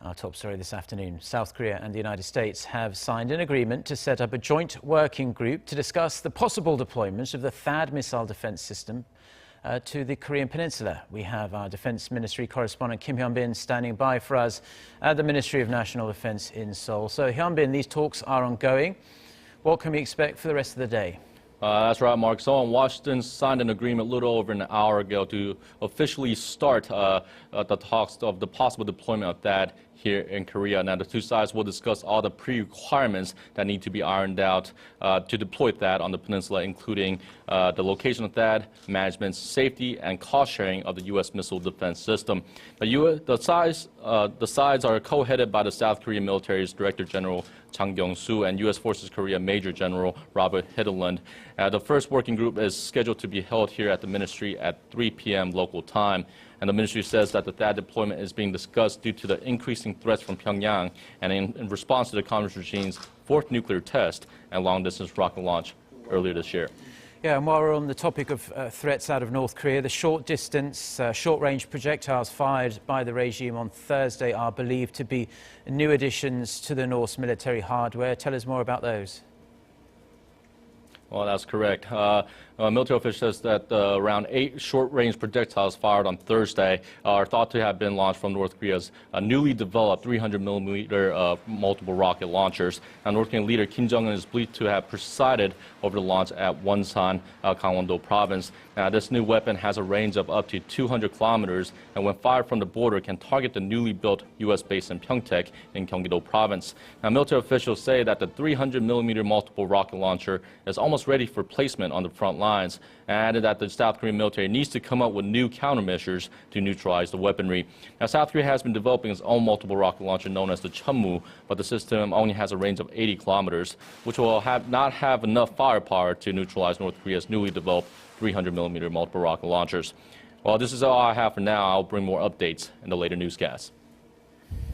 Our top story this afternoon. South Korea and the United States have signed an agreement to set up a joint working group to discuss the possible deployment of the THAAD missile defense system to the Korean Peninsula. We have our Defense Ministry correspondent Kim Hyun-bin standing by for us at the Ministry of National Defense in Seoul. So Hyun-bin, these talks are ongoing. What can we expect for the rest of the day? That's right, Mark. Seoul and Washington signed an agreement a little over an hour ago to officially start the talks of the possible deployment of THAAD here in Korea. Now, the two sides will discuss all the pre-requirements that need to be ironed out to deploy THAAD on the peninsula, including the location of THAAD, management, safety, and cost sharing of the U.S. missile defense system. The sides are co-headed by the South Korean military's Director General Chang Kyung-soo and U.S. Forces Korea Major General Robert Hitterland. The first working group is scheduled to be held here at the ministry at 3 p.m. local time. And the ministry says that the THAAD deployment is being discussed due to the increasing threats from Pyongyang and in response to the communist regime's fourth nuclear test and long-distance rocket launch earlier this year. Yeah, and while we're on the topic of threats out of North Korea, the short-range projectiles fired by the regime on Thursday are believed to be new additions to the North's military hardware. Tell us more about those. Well, that's correct. Military officials says that around 8 short-range projectiles fired on Thursday are thought to have been launched from North Korea's newly developed 300mm multiple rocket launchers. Now, North Korean leader Kim Jong-un is believed to have presided over the launch at Wonsan, Gangwon-do province. Now, this new weapon has a range of up to 200 kilometers, and when fired from the border, can target the newly built U.S. base in Pyeongtaek in Gyeonggi-do province. Now, military officials say that the 300mm multiple rocket launcher is almost ready for placement on the front lines, and added that the South Korean military needs to come up with new countermeasures to neutralize the weaponry. Now, South Korea has been developing its own multiple rocket launcher known as the Chunmoo, but the system only has a range of 80 kilometers, which will not have enough firepower to neutralize North Korea's newly developed 300mm multiple rocket launchers. Well, this is all I have for now. I'll bring more updates in the later newscasts.